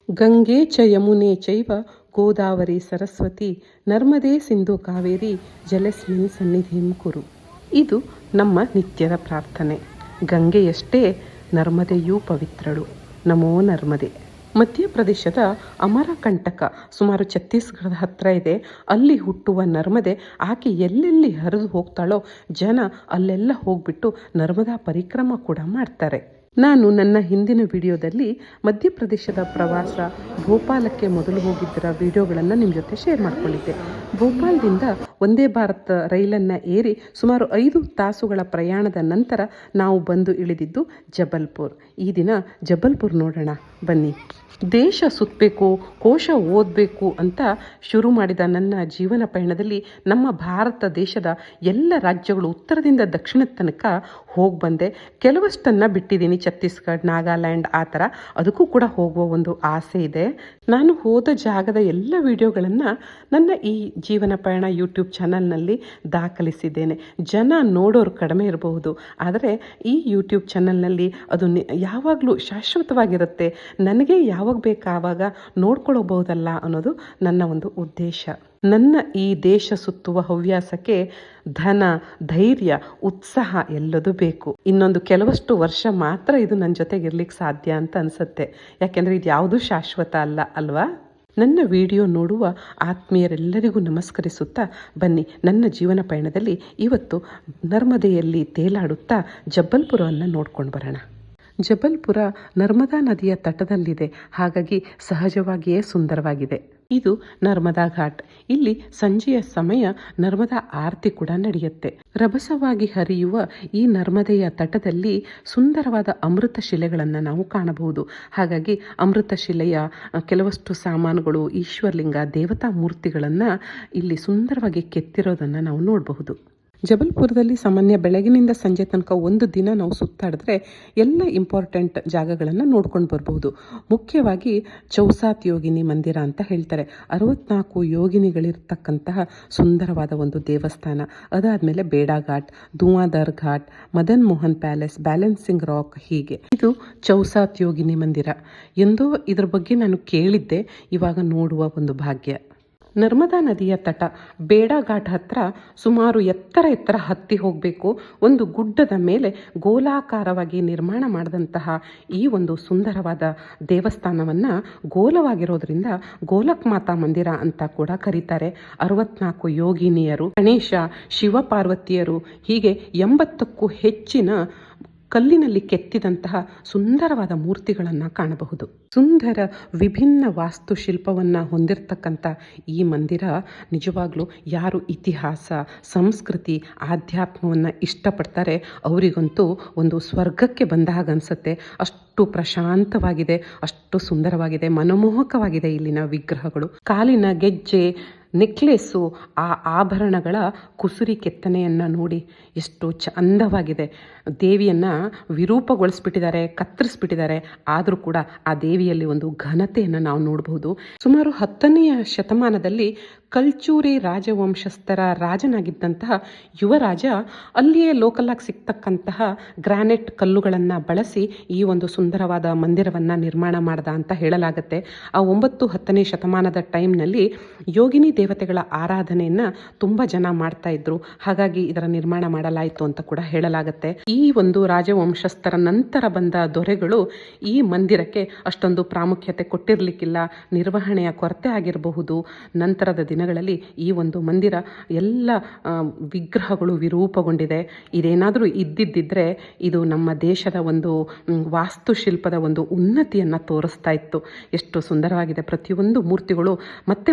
ಗಂಗೆ ಚ ಯಮುನೆ ಚೈವ ಗೋದಾವರಿ ಸರಸ್ವತಿ ನರ್ಮದೇ ಸಿಂಧು ಕಾವೇರಿ ಜಲಸ್ಮಿನ್ ಸನ್ನಿಧಿಂ ಕುರು. ಇದು ನಮ್ಮ ನಿತ್ಯದ ಪ್ರಾರ್ಥನೆ. ಗಂಗೆಯಷ್ಟೇ ನರ್ಮದೆಯೂ ಪವಿತ್ರಳು. ನಮೋ ನರ್ಮದೆ. ಮಧ್ಯಪ್ರದೇಶದ ಅಮರಕಂಟಕ ಸುಮಾರು ಛತ್ತೀಸ್ಗಢದ ಹತ್ತಿರ ಇದೆ. ಅಲ್ಲಿ ಹುಟ್ಟುವ ನರ್ಮದೆ ಆಕೆ ಎಲ್ಲೆಲ್ಲಿ ಹರಿದು ಹೋಗ್ತಾಳೋ ಜನ ಅಲ್ಲೆಲ್ಲ ಹೋಗ್ಬಿಟ್ಟು ನರ್ಮದಾ ಪರಿಕ್ರಮ ಕೂಡ ಮಾಡ್ತಾರೆ. ನಾನು ನನ್ನ ಹಿಂದಿನ ವಿಡಿಯೋದಲ್ಲಿ ಮಧ್ಯಪ್ರದೇಶದ ಪ್ರವಾಸ ಭೋಪಾಲಕ್ಕೆ ಮೊದಲು ಹೋಗಿದ್ದರ ವಿಡಿಯೋಗಳನ್ನು ನಿಮ್ಮ ಜೊತೆ ಶೇರ್ ಮಾಡಿಕೊಂಡಿದ್ದೆ. ಭೋಪಾಲದಿಂದ ವಂದೇ ಭಾರತ್ ರೈಲನ್ನು ಏರಿ ಸುಮಾರು 5 ತಾಸುಗಳ ಪ್ರಯಾಣದ ನಂತರ ನಾವು ಬಂದು ಇಳಿದಿದ್ದು ಜಬಲ್ಪುರ್. ಈ ದಿನ ಜಬಲ್ಪುರ್ ನೋಡೋಣ ಬನ್ನಿ. ದೇಶ ಸುತ್ತಬೇಕು, ಕೋಶ ಓದಬೇಕು ಅಂತ ಶುರು ಮಾಡಿದ ನನ್ನ ಜೀವನ ಪಯಣದಲ್ಲಿ ನಮ್ಮ ಭಾರತ ದೇಶದ ಎಲ್ಲ ರಾಜ್ಯಗಳು ಉತ್ತರದಿಂದ ದಕ್ಷಿಣದ ತನಕ ಹೋಗಿ ಬಂದೆ. ಕೆಲವಷ್ಟನ್ನು ಬಿಟ್ಟಿದ್ದೀನಿ, ಛತ್ತೀಸ್ಗಢ, ನಾಗಾಲ್ಯಾಂಡ್ ಆ ಥರ. ಅದಕ್ಕೂ ಕೂಡ ಹೋಗುವ ಒಂದು ಆಸೆ ಇದೆ. ನಾನು ಹೋದ ಜಾಗದ ಎಲ್ಲ ವಿಡಿಯೋಗಳನ್ನು ನನ್ನ ಈ ಜೀವನ ಪಯಣ ಯೂಟ್ಯೂಬ್ ಚಾನಲ್ನಲ್ಲಿ ದಾಖಲಿಸಿದ್ದೇನೆ. ಜನ ನೋಡೋರು ಕಡಿಮೆ ಇರಬಹುದು, ಆದರೆ ಈ ಯೂಟ್ಯೂಬ್ ಚಾನಲ್ನಲ್ಲಿ ಅದು ಯಾವಾಗಲೂ ಶಾಶ್ವತವಾಗಿರುತ್ತೆ. ನನಗೆ ಯಾವಾಗ ಬೇಕಾವಾಗ ನೋಡ್ಕೊಳ್ಳಬಹುದಲ್ಲ ಅನ್ನೋದು ನನ್ನ ಒಂದು ಉದ್ದೇಶ. ನನ್ನ ಈ ದೇಶ ಸುತ್ತುವ ಹವ್ಯಾಸಕ್ಕೆ ಧನ, ಧೈರ್ಯ, ಉತ್ಸಾಹ ಎಲ್ಲದೂ ಬೇಕು. ಇನ್ನೊಂದು ಕೆಲವಷ್ಟು ವರ್ಷ ಮಾತ್ರ ಇದು ನನ್ನ ಜೊತೆಗೆ ಇರ್ಲಿಕ್ಕೆ ಸಾಧ್ಯ ಅಂತ ಅನಿಸುತ್ತೆ. ಯಾಕೆಂದರೆ ಇದು ಯಾವುದೂ ಶಾಶ್ವತ ಅಲ್ವಾ? ನನ್ನ ವಿಡಿಯೋ ನೋಡುವ ಆತ್ಮೀಯರೆಲ್ಲರಿಗೂ ನಮಸ್ಕರಿಸುತ್ತಾ ಬನ್ನಿ, ನನ್ನ ಜೀವನ ಪಯಣದಲ್ಲಿ ಇವತ್ತು ನರ್ಮದೆಯಲ್ಲಿ ತೇಲಾಡುತ್ತಾ ಜಬಲ್ಪುರವನ್ನು ನೋಡ್ಕೊಂಡು ಬರೋಣ. ಜಬಲ್ಪುರ ನರ್ಮದಾ ನದಿಯ ತಟದಲ್ಲಿದೆ, ಹಾಗಾಗಿ ಸಹಜವಾಗಿಯೇ ಸುಂದರವಾಗಿದೆ. ಇದು ನರ್ಮದಾ ಘಾಟ್. ಇಲ್ಲಿ ಸಂಜೆಯ ಸಮಯ ನರ್ಮದಾ ಆರತಿ ಕೂಡ ನಡೆಯುತ್ತೆ. ರಭಸವಾಗಿ ಹರಿಯುವ ಈ ನರ್ಮದೆಯ ತಟದಲ್ಲಿ ಸುಂದರವಾದ ಅಮೃತ ಶಿಲೆಗಳನ್ನು ನಾವು ಕಾಣಬಹುದು. ಹಾಗಾಗಿ ಅಮೃತ ಶಿಲೆಯ ಕೆಲವಷ್ಟು ಸಾಮಾನುಗಳು, ಈಶ್ವರಲಿಂಗ, ದೇವತಾ ಮೂರ್ತಿಗಳನ್ನು ಇಲ್ಲಿ ಸುಂದರವಾಗಿ ಕೆತ್ತಿರೋದನ್ನು ನಾವು ನೋಡಬಹುದು. ಜಬಲ್ಪುರದಲ್ಲಿ ಸಾಮಾನ್ಯ ಬೆಳಗಿನಿಂದ ಸಂಜೆ ತನಕ ಒಂದು ದಿನ ನಾವು ಸುತ್ತಾಡಿದ್ರೆ ಎಲ್ಲ ಇಂಪಾರ್ಟೆಂಟ್ ಜಾಗಗಳನ್ನು ನೋಡ್ಕೊಂಡು ಬರ್ಬೋದು. ಮುಖ್ಯವಾಗಿ ಚೌಸಾತ್ ಯೋಗಿನಿ ಮಂದಿರ ಅಂತ ಹೇಳ್ತಾರೆ. 64 ಯೋಗಿನಿಗಳಿರ್ತಕ್ಕಂತಹ ಸುಂದರವಾದ ಒಂದು ದೇವಸ್ಥಾನ. ಅದಾದಮೇಲೆ Bheda Ghat, Dhuandhar Ghat, Madan Mohan palace, balancing rock, ಹೀಗೆ ಇದು ಚೌಸಾತ್ ಯೋಗಿನಿ ಮಂದಿರ. ಎಂದೋ ಇದರ ಬಗ್ಗೆ ನಾನು ಕೇಳಿದ್ದೆ, ಇವಾಗ ನೋಡುವ ಒಂದು ಭಾಗ್ಯ. ನರ್ಮದಾ ನದಿಯ ತಟ ಬೇಡಾ ಘಾಟ್ ಹತ್ರ ಸುಮಾರು ಎತ್ತರ ಹತ್ತಿ ಹೋಗಬೇಕು. ಒಂದು ಗುಡ್ಡದ ಮೇಲೆ ಗೋಲಾಕಾರವಾಗಿ ನಿರ್ಮಾಣ ಮಾಡಿದಂತಹ ಈ ಒಂದು ಸುಂದರವಾದ ದೇವಸ್ಥಾನವನ್ನು ಗೋಲವಾಗಿರೋದ್ರಿಂದ ಗೋಲಕ್ ಮಾತಾ ಮಂದಿರ ಅಂತ ಕೂಡ ಕರೀತಾರೆ. 64 ಯೋಗಿನಿಯರು, ಗಣೇಶ, ಶಿವಪಾರ್ವತಿಯರು, ಹೀಗೆ 80ಕ್ಕೂ ಹೆಚ್ಚಿನ ಕಲ್ಲಿನಲ್ಲಿ ಕೆತ್ತಿದಂತಹ ಸುಂದರವಾದ ಮೂರ್ತಿಗಳನ್ನು ಕಾಣಬಹುದು. ಸುಂದರ ವಿಭಿನ್ನ ವಾಸ್ತುಶಿಲ್ಪವನ್ನು ಹೊಂದಿರತಕ್ಕಂಥ ಈ ಮಂದಿರ ನಿಜವಾಗ್ಲೂ ಯಾರು ಇತಿಹಾಸ, ಸಂಸ್ಕೃತಿ, ಆಧ್ಯಾತ್ಮವನ್ನು ಇಷ್ಟಪಡ್ತಾರೆ ಅವರಿಗಂತೂ ಒಂದು ಸ್ವರ್ಗಕ್ಕೆ ಬಂದ ಹಾಗೆ ಅನಿಸುತ್ತೆ. ಅಷ್ಟು ಪ್ರಶಾಂತವಾಗಿದೆ, ಅಷ್ಟು ಸುಂದರವಾಗಿದೆ, ಮನಮೋಹಕವಾಗಿದೆ ಇಲ್ಲಿನ ವಿಗ್ರಹಗಳು. ಕಾಲಿನ ಗೆಜ್ಜೆ, ನೆಕ್ಲೆಸ್ಸು, ಆ ಆಭರಣಗಳ ಕುಸುರಿ ಕೆತ್ತನೆಯನ್ನು ನೋಡಿ ಎಷ್ಟು ಚಂದವಾಗಿದೆ. ದೇವಿಯನ್ನು ವಿರೂಪಗೊಳಿಸ್ಬಿಟ್ಟಿದ್ದಾರೆ, ಕತ್ತರಿಸ್ಬಿಟ್ಟಿದ್ದಾರೆ. ಆದರೂ ಕೂಡ ಆ ದೇವಿಯಲ್ಲಿ ಒಂದು ಘನತೆಯನ್ನು ನಾವು ನೋಡಬಹುದು. ಸುಮಾರು 10ನೇ ಶತಮಾನದಲ್ಲಿ ಕಲ್ಚೂರಿ ರಾಜವಂಶಸ್ಥರ ರಾಜನಾಗಿದ್ದಂತಹ ಯುವರಾಜ ಅಲ್ಲಿಯೇ ಲೋಕಲಾಗಿ ಸಿಗ್ತಕ್ಕಂತಹ ಗ್ರಾನೈಟ್ ಕಲ್ಲುಗಳನ್ನು ಬಳಸಿ ಈ ಒಂದು ಸುಂದರವಾದ ಮಂದಿರವನ್ನು ನಿರ್ಮಾಣ ಮಾಡ್ದ ಅಂತ ಹೇಳಲಾಗುತ್ತೆ. ಆ 9-10ನೇ ಶತಮಾನದ ಟೈಮ್ನಲ್ಲಿ ಯೋಗಿನಿ ದೇವತೆಗಳ ಆರಾಧನೆಯನ್ನು ತುಂಬ ಜನ ಮಾಡ್ತಾ ಇದ್ರು. ಹಾಗಾಗಿ ಇದರ ನಿರ್ಮಾಣ ಮಾಡಲಾಯಿತು ಅಂತ ಕೂಡ ಹೇಳಲಾಗುತ್ತೆ. ಈ ಒಂದು ರಾಜವಂಶಸ್ಥರ ನಂತರ ಬಂದ ದೊರೆಗಳು ಈ ಮಂದಿರಕ್ಕೆ ಅಷ್ಟೊಂದು ಪ್ರಾಮುಖ್ಯತೆ ಕೊಟ್ಟಿರಲಿಕ್ಕಿಲ್ಲ. ನಿರ್ವಹಣೆಯ ಕೊರತೆ ಆಗಿರಬಹುದು. ನಂತರದ ದಿನಗಳಲ್ಲಿ ಈ ಒಂದು ಮಂದಿರ ಎಲ್ಲ ವಿಗ್ರಹಗಳು ವಿರೂಪಗೊಂಡಿದೆ. ಇದೇನಾದರೂ ಇದ್ದಿದ್ದರೆ ಇದು ನಮ್ಮ ದೇಶದ ಒಂದು ವಾಸ್ತುಶಿಲ್ಪದ ಒಂದು ಉನ್ನತಿಯನ್ನು ತೋರಿಸ್ತಾ ಇತ್ತು. ಎಷ್ಟು ಸುಂದರವಾಗಿದೆ. ಪ್ರತಿಯೊಂದು ಮೂರ್ತಿಗಳು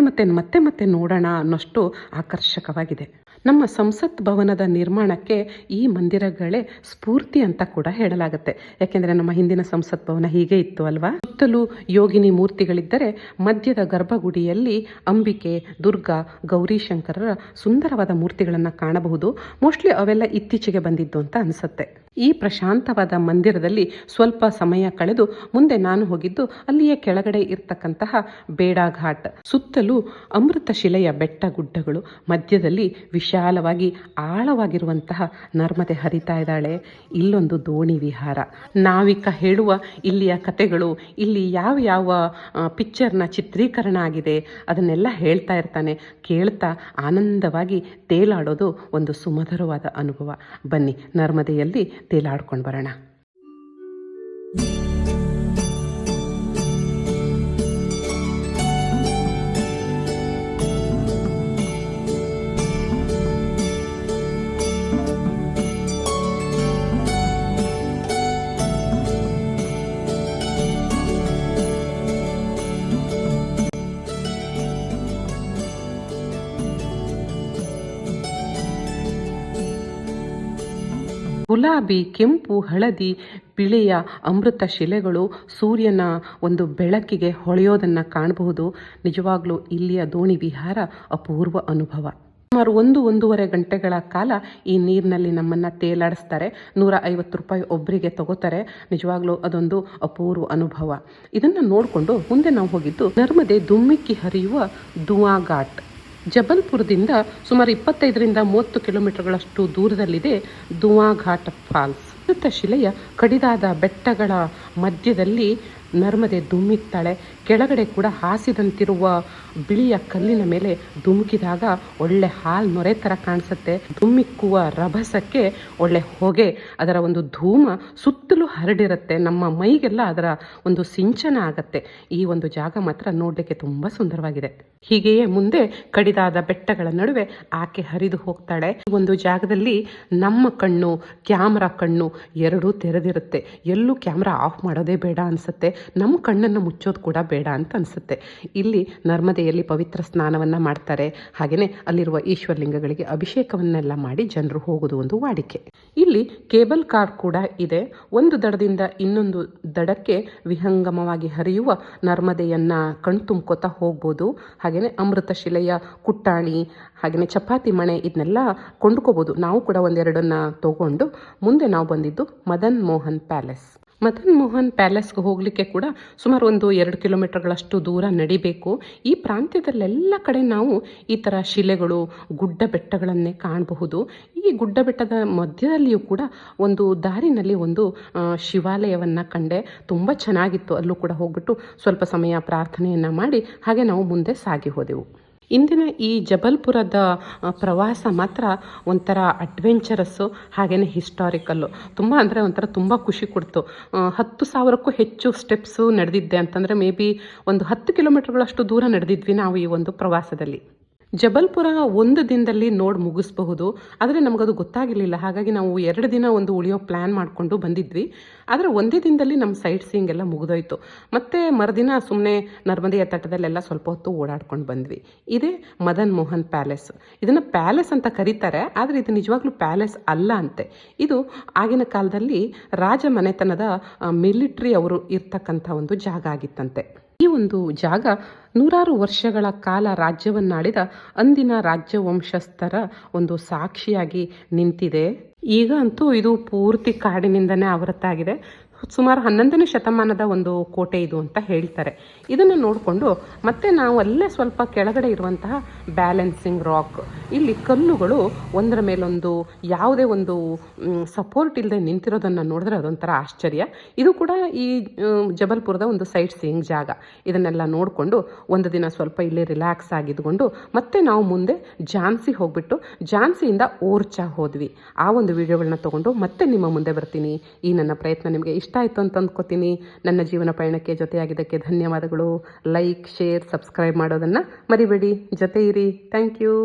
ಮತ್ತೆ ನೋಡೋಣ ಅನ್ನೋಷ್ಟು ಆಕರ್ಷಕವಾಗಿದೆ. ನಮ್ಮ ಸಂಸತ್ ಭವನದ ನಿರ್ಮಾಣಕ್ಕೆ ಈ ಮಂದಿರಗಳೇ ಸ್ಫೂರ್ತಿ ಅಂತ ಕೂಡ ಹೇಳಲಾಗುತ್ತೆ. ಯಾಕೆಂದರೆ ನಮ್ಮ ಹಿಂದಿನ ಸಂಸತ್ ಭವನ ಹೀಗೆ ಇತ್ತು ಅಲ್ವಾ? ಸುತ್ತಲೂ ಯೋಗಿನಿ ಮೂರ್ತಿಗಳಿದ್ದರೆ ಮಧ್ಯದ ಗರ್ಭಗುಡಿಯಲ್ಲಿ ಅಂಬಿಕೆ, ದುರ್ಗಾ, ಗೌರಿಶಂಕರರ ಸುಂದರವಾದ ಮೂರ್ತಿಗಳನ್ನು ಕಾಣಬಹುದು. ಮೋಸ್ಟ್ಲಿ ಅವೆಲ್ಲ ಇತ್ತೀಚೆಗೆ ಬಂದಿದ್ದು ಅಂತ ಅನಿಸುತ್ತೆ. ಈ ಪ್ರಶಾಂತವಾದ ಮಂದಿರದಲ್ಲಿ ಸ್ವಲ್ಪ ಸಮಯ ಕಳೆದು ಮುಂದೆ ನಾನು ಹೋಗಿದ್ದು ಅಲ್ಲಿಯ ಕೆಳಗಡೆ ಇರ್ತಕ್ಕಂತಹ ಬೇಡಾ ಘಾಟ್. ಸುತ್ತಲೂ ಅಮೃತ ಶಿಲೆಯ ಬೆಟ್ಟ ಗುಡ್ಡಗಳು, ಮಧ್ಯದಲ್ಲಿ ವಿಶಾಲವಾಗಿ ಆಳವಾಗಿರುವಂತಹ ನರ್ಮದೆ ಹರಿತಾ ಇದ್ದಾಳೆ. ಇಲ್ಲೊಂದು ದೋಣಿ ವಿಹಾರ. ನಾವಿಕ ಹೇಳುವ ಇಲ್ಲಿಯ ಕತೆಗಳು, ಇಲ್ಲಿ ಯಾವ ಪಿಕ್ಚರ್ನ ಚಿತ್ರೀಕರಣ ಆಗಿದೆ ಅದನ್ನೆಲ್ಲ ಹೇಳ್ತಾ ಇರ್ತಾನೆ. ಕೇಳ್ತಾ ಆನಂದವಾಗಿ ತೇಲಾಡೋದು ಒಂದು ಸುಮಧುರವಾದ ಅನುಭವ. ಬನ್ನಿ ನರ್ಮದೆಯಲ್ಲಿ ತೇಲಾಡ್ಕೊಂಡು ಬರೋಣ. ಗುಲಾಬಿ, ಕೆಂಪು, ಹಳದಿ, ಬಿಳಿಯ ಅಮೃತ ಶಿಲೆಗಳು ಸೂರ್ಯನ ಒಂದು ಬೆಳಕಿಗೆ ಹೊಳೆಯೋದನ್ನು ಕಾಣಬಹುದು. ನಿಜವಾಗ್ಲೂ ಇಲ್ಲಿಯ ದೋಣಿ ವಿಹಾರ ಅಪೂರ್ವ ಅನುಭವ. ಸುಮಾರು 1-1.5 ಗಂಟೆಗಳ ಕಾಲ ಈ ನೀರಿನಲ್ಲಿ ನಮ್ಮನ್ನು ತೇಲಾಡಿಸ್ತಾರೆ. 150 ರೂಪಾಯಿ ಒಬ್ಬರಿಗೆ ತಗೋತಾರೆ. ನಿಜವಾಗ್ಲೂ ಅದೊಂದು ಅಪೂರ್ವ ಅನುಭವ. ಇದನ್ನು ನೋಡಿಕೊಂಡು ಮುಂದೆ ನಾವು ಹೋಗಿದ್ದು ನರ್ಮದೆ ಧುಮ್ಮಿಕ್ಕಿ ಹರಿಯುವ ದುವಾ ಘಾಟ್. ಜಬಲ್ಪುರದಿಂದ ಸುಮಾರು 25-30 ಕಿಲೋಮೀಟರ್ಗಳಷ್ಟು ದೂರದಲ್ಲಿದೆ ದುವಾ ಘಾಟ್ ಫಾಲ್ಸ್. ಅಮೃತ ಶಿಲೆಯ ಕಡಿದಾದ ಬೆಟ್ಟಗಳ ಮಧ್ಯದಲ್ಲಿ ನರ್ಮದೆ ಧುಮ್ಮಿಕ್ತಾಳೆ. ಕೆಳಗಡೆ ಕೂಡ ಹಾಸಿದಂತಿರುವ ಬಿಳಿಯ ಕಲ್ಲಿನ ಮೇಲೆ ಧುಮುಕಿದಾಗ ಒಳ್ಳೆ ಹಾಲು ನೊರೆ ಥರ ಕಾಣಿಸುತ್ತೆ. ಧುಮ್ಮಿಕ್ಕುವ ರಭಸಕ್ಕೆ ಒಳ್ಳೆ ಹೊಗೆ, ಅದರ ಒಂದು ಧೂಮ ಸುತ್ತಲೂ ಹರಡಿರುತ್ತೆ. ನಮ್ಮ ಮೈಗೆಲ್ಲ ಅದರ ಒಂದು ಸಿಂಚನ ಆಗತ್ತೆ. ಈ ಒಂದು ಜಾಗ ಮಾತ್ರ ನೋಡಲಿಕ್ಕೆ ತುಂಬ ಸುಂದರವಾಗಿದೆ. ಹೀಗೆಯೇ ಮುಂದೆ ಕಡಿದಾದ ಬೆಟ್ಟಗಳ ನಡುವೆ ಆಕೆ ಹರಿದು ಹೋಗ್ತಾಳೆ. ಈ ಒಂದು ಜಾಗದಲ್ಲಿ ನಮ್ಮ ಕಣ್ಣು, ಕ್ಯಾಮ್ರಾ ಕಣ್ಣು ಎರಡೂ ತೆರೆದಿರುತ್ತೆ. ಎಲ್ಲೂ ಕ್ಯಾಮ್ರಾ ಆಫ್ ಮಾಡೋದೇ ಬೇಡ ಅನಿಸುತ್ತೆ. ನಮ್ಮ ಕಣ್ಣನ್ನು ಮುಚ್ಚೋದು ಕೂಡ ಬೇಡ ಅಂತ ಅನಿಸುತ್ತೆ. ಇಲ್ಲಿ ನರ್ಮದೆಯಲ್ಲಿ ಪವಿತ್ರ ಸ್ನಾನವನ್ನು ಮಾಡ್ತಾರೆ. ಹಾಗೆಯೇ ಅಲ್ಲಿರುವ ಈಶ್ವರಲಿಂಗಗಳಿಗೆ ಅಭಿಷೇಕವನ್ನೆಲ್ಲ ಮಾಡಿ ಜನರು ಹೋಗೋದು ಒಂದು ವಾಡಿಕೆ. ಇಲ್ಲಿ ಕೇಬಲ್ ಕಾರ್ ಕೂಡ ಇದೆ. ಒಂದು ದಡದಿಂದ ಇನ್ನೊಂದು ದಡಕ್ಕೆ ವಿಹಂಗಮವಾಗಿ ಹರಿಯುವ ನರ್ಮದೆಯನ್ನು ಕಣ್ತುಂಬ್ಕೋತಾ ಹೋಗ್ಬೋದು. ಹಾಗೆಯೇ ಅಮೃತ ಶಿಲೆಯ ಕುಟ್ಟಾಣಿ, ಹಾಗೆಯೇ ಚಪಾತಿ ಮಣೆ ಇದನ್ನೆಲ್ಲ ಕೊಂಡ್ಕೋಬೋದು. ನಾವು ಕೂಡ ಒಂದೆರಡನ್ನು ತಗೊಂಡು ಮುಂದೆ ನಾವು ಬಂದಿದ್ದು ಮದನ್ ಮೋಹನ್ ಪ್ಯಾಲೇಸ್. ಮದನ್ ಮೋಹನ್ ಪ್ಯಾಲೇಸ್ಗೆ ಹೋಗಲಿಕ್ಕೆ ಕೂಡ ಸುಮಾರು 1-2 ಕಿಲೋಮೀಟರ್ಗಳಷ್ಟು ದೂರ ನಡಿಬೇಕು. ಈ ಪ್ರಾಂತ್ಯದಲ್ಲೆಲ್ಲ ಕಡೆ ನಾವು ಈ ಥರ ಶಿಲೆಗಳು, ಗುಡ್ಡ ಬೆಟ್ಟಗಳನ್ನೇ ಕಾಣಬಹುದು. ಈ ಗುಡ್ಡ ಬೆಟ್ಟದ ಮಧ್ಯದಲ್ಲಿಯೂ ಕೂಡ ಒಂದು ದಾರಿನಲ್ಲಿ ಒಂದು ಶಿವಾಲಯವನ್ನು ಕಂಡೆ. ತುಂಬ ಚೆನ್ನಾಗಿತ್ತು. ಅಲ್ಲೂ ಕೂಡ ಹೋಗ್ಬಿಟ್ಟು ಸ್ವಲ್ಪ ಸಮಯ ಪ್ರಾರ್ಥನೆಯನ್ನು ಮಾಡಿ ಹಾಗೆ ನಾವು ಮುಂದೆ ಸಾಗಿ ಹೋದೆವು. ಇಂದಿನ ಈ ಜಬಲ್ಪುರದ ಪ್ರವಾಸ ಮಾತ್ರ ಒಂಥರ ಅಡ್ವೆಂಚರಸ್ಸು, ಹಾಗೆಯೇ ಹಿಸ್ಟಾರಿಕಲ್ಲು. ತುಂಬ ಖುಷಿ ಕೊಡ್ತು. 10,000ಕ್ಕೂ ಹೆಚ್ಚು ಸ್ಟೆಪ್ಸು ನಡೆದಿದ್ದೆ ಅಂತಂದರೆ ಮೇ ಬಿ ಒಂದು 10 ಕಿಲೋಮೀಟರ್ಗಳಷ್ಟು ದೂರ ನಡೆದಿದ್ವಿ ನಾವು ಈ ಒಂದು ಪ್ರವಾಸದಲ್ಲಿ. ಜಬಲ್ಪುರ ಒಂದು ದಿನದಲ್ಲಿ ನೋಡಿ ಮುಗಿಸಬಹುದು, ಆದರೆ ನಮಗದು ಗೊತ್ತಾಗಿರಲಿಲ್ಲ. ಹಾಗಾಗಿ ನಾವು 2 ದಿನ ಒಂದು ಉಳಿಯೋ ಪ್ಲ್ಯಾನ್ ಮಾಡಿಕೊಂಡು ಬಂದಿದ್ವಿ. ಆದರೆ ಒಂದೇ ದಿನದಲ್ಲಿ ನಮ್ಮ ಸೈಟ್ ಸೀಯಿಂಗ್ ಎಲ್ಲ ಮುಗಿದೋಯ್ತು. ಮತ್ತು ಮರುದಿನ ಸುಮ್ಮನೆ ನರ್ಮದೆಯ ತಟದಲ್ಲೆಲ್ಲ ಸ್ವಲ್ಪ ಹೊತ್ತು ಓಡಾಡ್ಕೊಂಡು ಬಂದ್ವಿ. ಇದೇ ಮದನ್ ಮೋಹನ್ ಪ್ಯಾಲೇಸ್. ಇದನ್ನು ಪ್ಯಾಲೇಸ್ ಅಂತ ಕರೀತಾರೆ, ಆದರೆ ಇದು ನಿಜವಾಗ್ಲೂ ಪ್ಯಾಲೇಸ್ ಅಲ್ಲ ಅಂತೆ. ಇದು ಆಗಿನ ಕಾಲದಲ್ಲಿ ರಾಜ ಮನೆತನದ ಮಿಲಿಟ್ರಿ ಅವರು ಇರ್ತಕ್ಕಂಥ ಒಂದು ಜಾಗ ಆಗಿತ್ತಂತೆ. ಈ ಒಂದು ಜಾಗ 100 ವರ್ಷಗಳ ಕಾಲ ರಾಜ್ಯವನ್ನಾಡಿದ ಅಂದಿನ ರಾಜ್ಯವಂಶಸ್ಥರ ಒಂದು ಸಾಕ್ಷಿಯಾಗಿ ನಿಂತಿದೆ. ಈಗ ಅಂತೂ ಇದು ಪೂರ್ತಿ ಕಾಡಿನಿಂದನೇ ಆವೃತ್ತಾಗಿದೆ. ಸುಮಾರು 11ನೇ ಶತಮಾನದ ಒಂದು ಕೋಟೆ ಇದು ಅಂತ ಹೇಳ್ತಾರೆ. ಇದನ್ನು ನೋಡಿಕೊಂಡು ಮತ್ತೆ ನಾವು ಅಲ್ಲೇ ಸ್ವಲ್ಪ ಕೆಳಗಡೆ ಇರುವಂತಹ ಬ್ಯಾಲೆನ್ಸಿಂಗ್ ರಾಕ್, ಇಲ್ಲಿ ಕಲ್ಲುಗಳು ಒಂದರ ಮೇಲೊಂದು ಯಾವುದೇ ಒಂದು ಸಪೋರ್ಟ್ ಇಲ್ಲದೆ ನಿಂತಿರೋದನ್ನು ನೋಡಿದ್ರೆ ಅದೊಂಥರ ಆಶ್ಚರ್ಯ. ಇದು ಕೂಡ ಈ ಜಬಲ್ಪುರದ ಒಂದು ಸೈಟ್ ಸೀಯಿಂಗ್ ಜಾಗ. ಇದನ್ನೆಲ್ಲ ನೋಡಿಕೊಂಡು ಒಂದು ದಿನ ಸ್ವಲ್ಪ ಇಲ್ಲಿ ರಿಲ್ಯಾಕ್ಸ್ ಆಗಿದ್ಕೊಂಡು ಮತ್ತೆ ನಾವು ಮುಂದೆ ಝಾನ್ಸಿ ಹೋಗ್ಬಿಟ್ಟು ಝಾನ್ಸಿಯಿಂದ ಓರ್ಚಾ ಹೋದ್ವಿ. ಆ ಒಂದು ವಿಡಿಯೋಗಳನ್ನ ತೊಗೊಂಡು ಮತ್ತೆ ನಿಮ್ಮ ಮುಂದೆ ಬರ್ತೀನಿ. ಈ ನನ್ನ ಪ್ರಯತ್ನ ನಿಮಗೆ ಇಷ್ಟ ಆಯಿತು ಅಂತ ಅಂದ್ಕೋತೀನಿ. ನನ್ನ ಜೀವನ ಪಯಣಕ್ಕೆ ಜೊತೆಯಾಗಿದ್ದಕ್ಕೆ ಧನ್ಯವಾದಗಳು. ಲೈಕ್, ಶೇರ್, ಸಬ್ಸ್ಕ್ರೈಬ್ ಮಾಡೋದನ್ನು ಮರಿಬೇಡಿ. ಜೊತೆ ಇರಿ. Thank you.